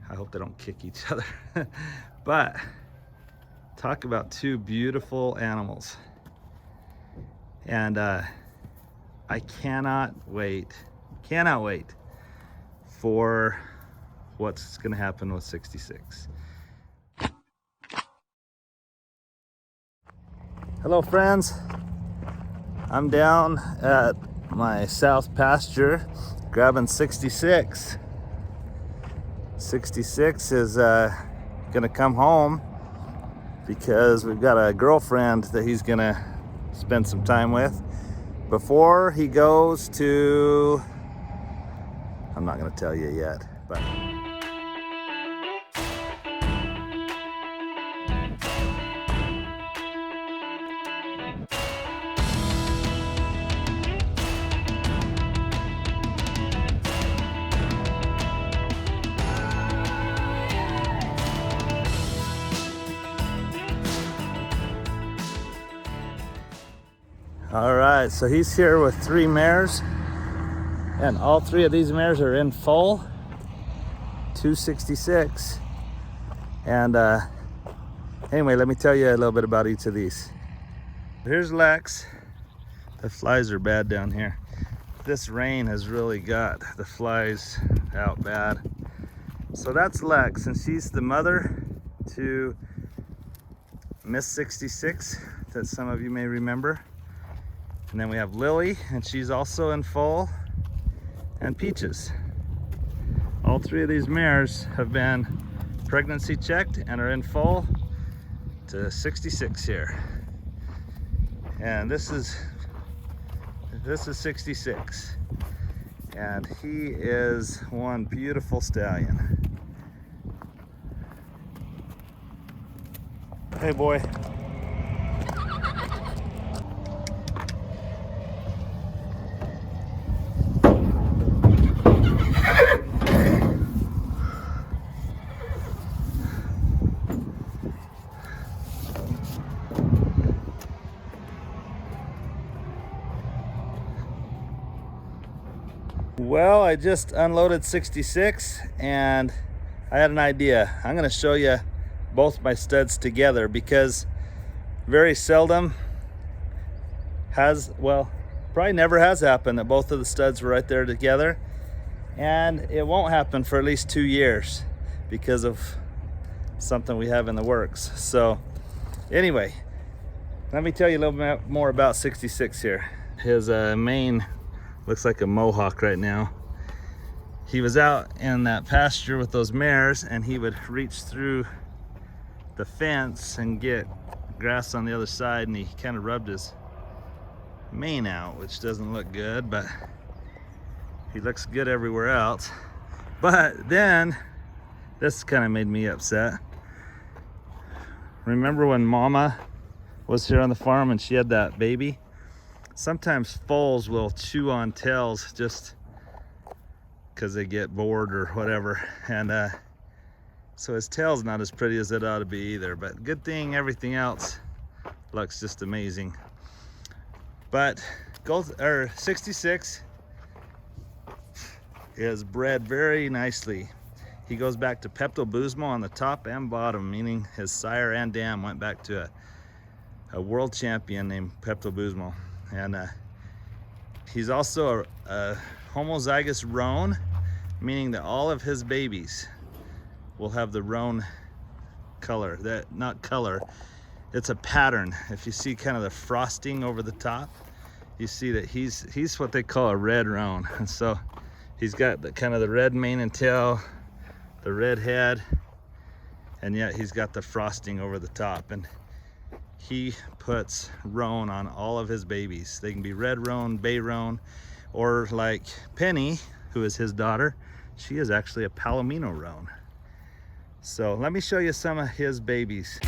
I hope they don't kick each other. But talk about two beautiful animals. And I cannot wait for what's gonna happen with 66. Hello friends, I'm down at my south pasture grabbing 66. 66 is gonna come home because we've got a girlfriend that he's gonna spend some time with before he goes to, I'm not gonna tell you yet, but all right, so he's here with 3 mares, and all 3 of these mares are in full 266. And anyway, let me tell you a little bit about each of these. Here's Lex. The flies are bad down here. This rain has really got the flies out bad. So that's Lex, and she's the mother to Miss 66 that some of you may remember. And then we have Lily, and she's also in foal, and Peaches. All 3 of these mares have been pregnancy checked and are in foal to 66 here. And this is 66. And he is one beautiful stallion. Hey boy. Well, I just unloaded 66 and I had an idea. I'm gonna show you both my studs together because very seldom probably never has happened that both of the studs were right there together. And it won't happen for at least 2 years because of something we have in the works. So anyway, let me tell you a little bit more about 66 here. His mane looks like a mohawk right now. He was out in that pasture with those mares, and he would reach through the fence and get grass on the other side, and he kind of rubbed his mane out, which doesn't look good, but he looks good everywhere else. But then this kind of made me upset. Remember when Mama was here on the farm and she had that baby? Sometimes foals will chew on tails just because they get bored or whatever. And so his tail's not as pretty as it ought to be either. But good thing everything else looks just amazing. But 66 is bred very nicely. He goes back to Pepto-Bismol on the top and bottom, meaning his sire and dam went back to a world champion named Pepto-Bismol. And he's also a homozygous roan, meaning that all of his babies will have the roan color. That not color, it's a pattern. If you see kind of the frosting over the top, you see that he's what they call a red roan. And so he's got the kind of the red mane and tail, the red head, and yet he's got the frosting over the top. And he puts roan on all of his babies. They can be red roan, bay roan, or like Penny, who is his daughter, she is actually a Palomino roan. So let me show you some of his babies.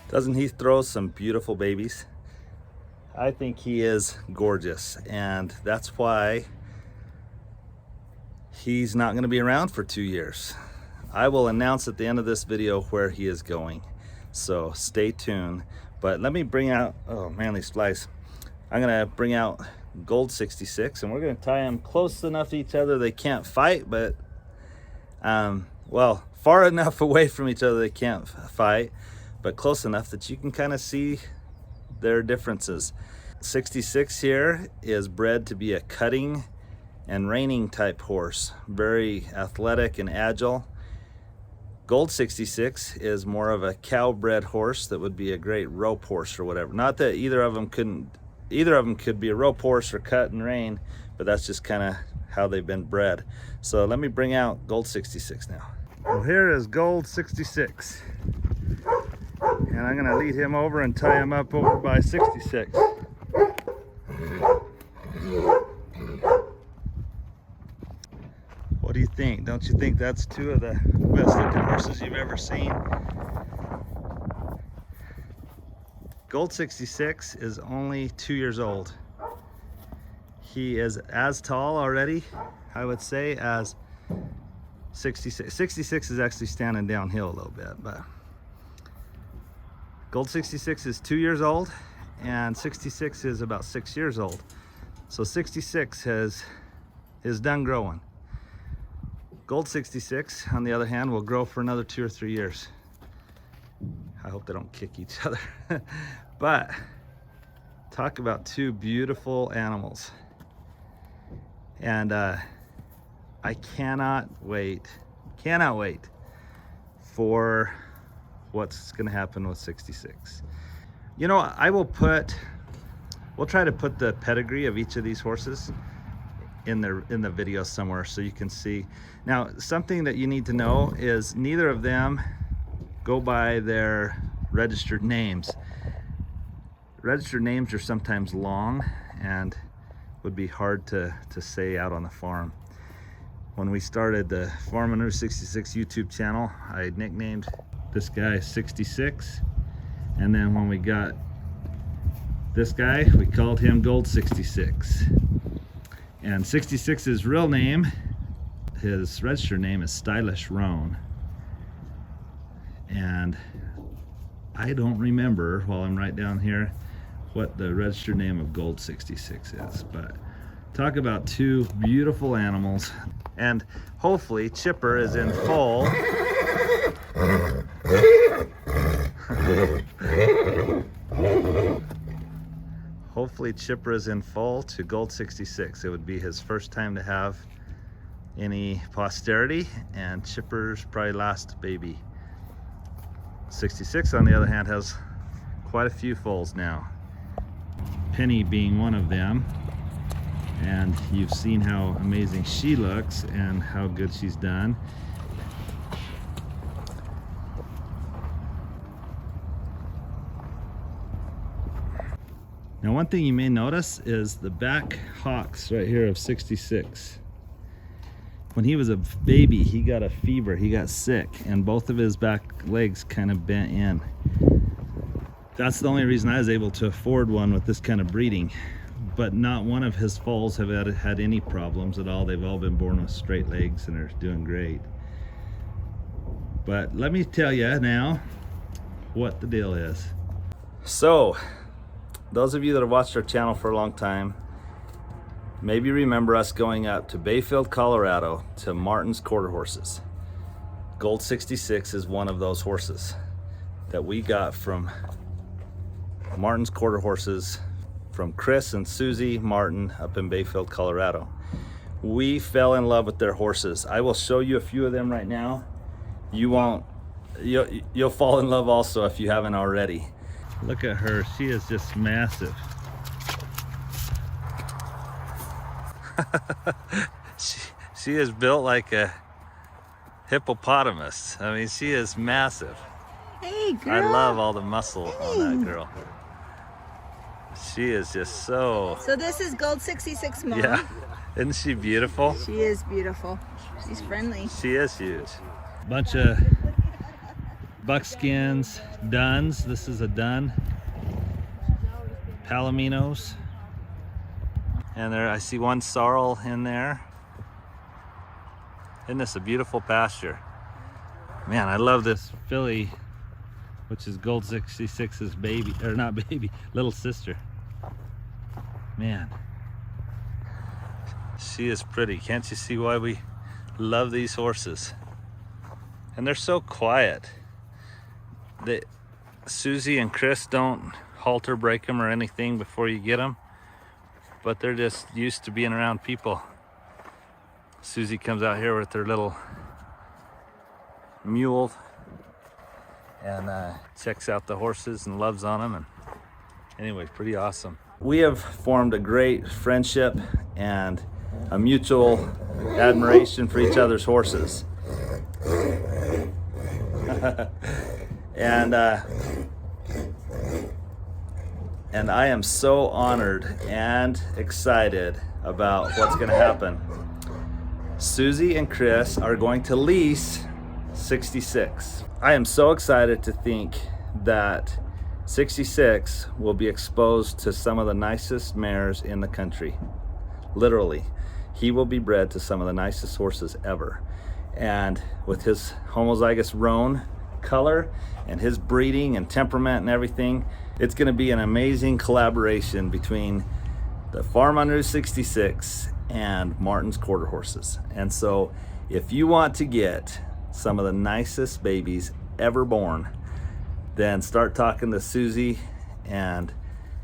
Doesn't he throw some beautiful babies? I think he is gorgeous, and that's why he's not going to be around for 2 years. I will announce at the end of this video where he is going, so stay tuned. But let me bring out, oh man, these flies. I'm gonna bring out Gold 66, and we're gonna tie them close enough to each other they can't fight, but well, far enough away from each other they can't fight, but close enough that you can kind of see their differences. 66 here is bred to be a cutting and reining type horse, very athletic and agile. Gold 66 is more of a cow-bred horse that would be a great rope horse or whatever. Not that either of them could be a rope horse or cut and rein, but that's just kind of how they've been bred. So let me bring out Gold 66 now. Well, here is Gold 66, and I'm gonna lead him over and tie him up over by 66. What do you think? Don't you think that's two of the best looking horses you've ever seen? Gold 66 is only 2 years old. He is as tall already, I would say, as 66. 66 is actually standing downhill a little bit, but Gold 66 is 2 years old, and 66 is about 6 years old. So 66 is done growing. Gold 66, on the other hand, will grow for another 2 or 3 years. I hope they don't kick each other. But talk about two beautiful animals. And I cannot wait for what's gonna happen with 66. You know, we'll try to put the pedigree of each of these horses in the video somewhere so you can see. Now, something that you need to know is neither of them go by their registered names. Registered names are sometimes long and would be hard to say out on the farm. When we started the Farm Manure 66 YouTube channel, I nicknamed this guy 66, and then when we got this guy, we called him Gold 66. And 66's real name, his registered name is Stylish Roan. And I don't remember, while I'm right down here, what the registered name of Gold 66 is. But talk about two beautiful animals. And hopefully Chipper is in full. Hopefully Chipper is in full to Gold 66. It would be his first time to have any posterity, and Chipper's probably last baby. 66, on the other hand, has quite a few foals now. Penny being one of them, and you've seen how amazing she looks and how good she's done. Now, one thing you may notice is the back hocks right here of 66. When he was a baby, he got a fever, he got sick, and both of his back legs kind of bent in. That's the only reason I was able to afford one with this kind of breeding. But not one of his foals have had any problems at all. They've all been born with straight legs and are doing great. But let me tell you now what the deal is. So, those of you that have watched our channel for a long time maybe remember us going up to Bayfield, Colorado to Martin's Quarter Horses. Gold 66 is one of those horses that we got from Martin's Quarter Horses, from Chris and Susie Martin up in Bayfield, Colorado. We fell in love with their horses. I will show you a few of them right now. You'll fall in love also if you haven't already. Look at her, she is just massive. she is built like a hippopotamus. I mean, she is massive. Hey, girl. I love all the muscle on that girl. She is just so... So this is Gold 66 Mom. Yeah. Isn't she beautiful? She is beautiful. She's friendly. She is huge. Bunch of buckskins, duns. This is a dun. Palominos. And there I see one sorrel in there. Isn't this a beautiful pasture? Man, I love this filly, which is Gold 66's baby, or not baby, little sister. Man, she is pretty. Can't you see why we love these horses? And they're so quiet. Susie and Chris don't halter break them or anything before you get them, but they're just used to being around people. Susie comes out here with her little mule and checks out the horses and loves on them. And anyway, pretty awesome. We have formed a great friendship and a mutual admiration for each other's horses. And I am so honored and excited about what's going to happen. Susie and Chris are going to lease 66. I am so excited to think that 66 will be exposed to some of the nicest mares in the country. Literally, he will be bred to some of the nicest horses ever. And with his homozygous roan color and his breeding and temperament and everything, it's going to be an amazing collaboration between the Farm on Route 66 and Martin's quarter horses. And so if you want to get some of the nicest babies ever born, then start talking to Susie and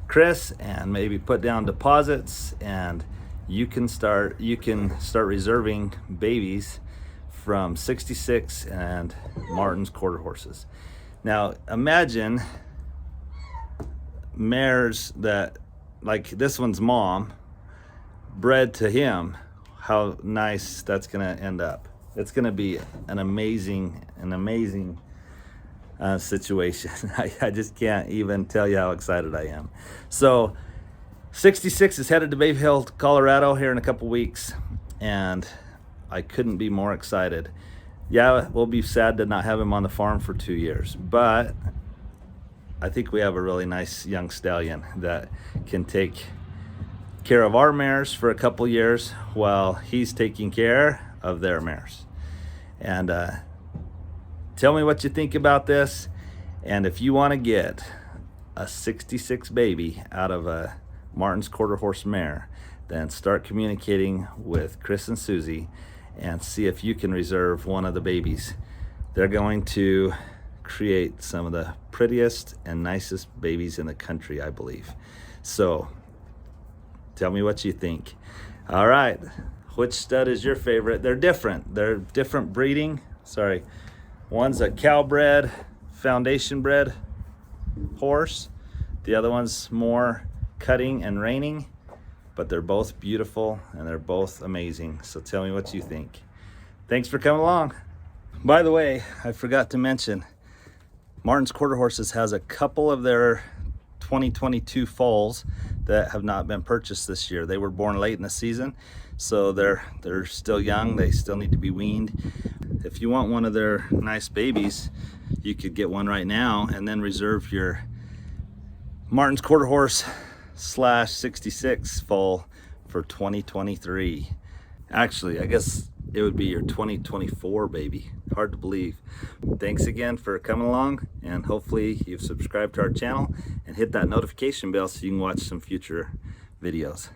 Chris and maybe put down deposits, and you can start reserving babies from 66 and Martin's quarter horses. Now imagine mares that, like this one's mom, bred to him, how nice that's gonna end up. It's gonna be an amazing situation. I just can't even tell you how excited I am. So 66 is headed to Bay Hill, Colorado here in a couple weeks, and I couldn't be more excited. Yeah, we'll be sad to not have him on the farm for 2 years, but I think we have a really nice young stallion that can take care of our mares for a couple years while he's taking care of their mares. And tell me what you think about this. And if you want to get a 66 baby out of a Martin's quarter horse mare, then start communicating with Chris and Susie and see if you can reserve one of the babies. They're going to create some of the prettiest and nicest babies in the country, I believe. So tell me what you think. All right, which stud is your favorite? They're different. They're different breeding. Sorry, one's a cow-bred, foundation-bred horse. The other one's more cutting and reining, but they're both beautiful and they're both amazing. So tell me what you think. Thanks for coming along. By the way, I forgot to mention, Martin's Quarter Horses has a couple of their 2022 foals that have not been purchased this year. They were born late in the season, so they're still young. They still need to be weaned. If you want one of their nice babies, you could get one right now and then reserve your Martin's Quarter Horse /66 foal for 2023. Actually, I guess it would be your 2024 baby. Hard to believe. Thanks again for coming along, and hopefully you've subscribed to our channel and hit that notification bell so you can watch some future videos.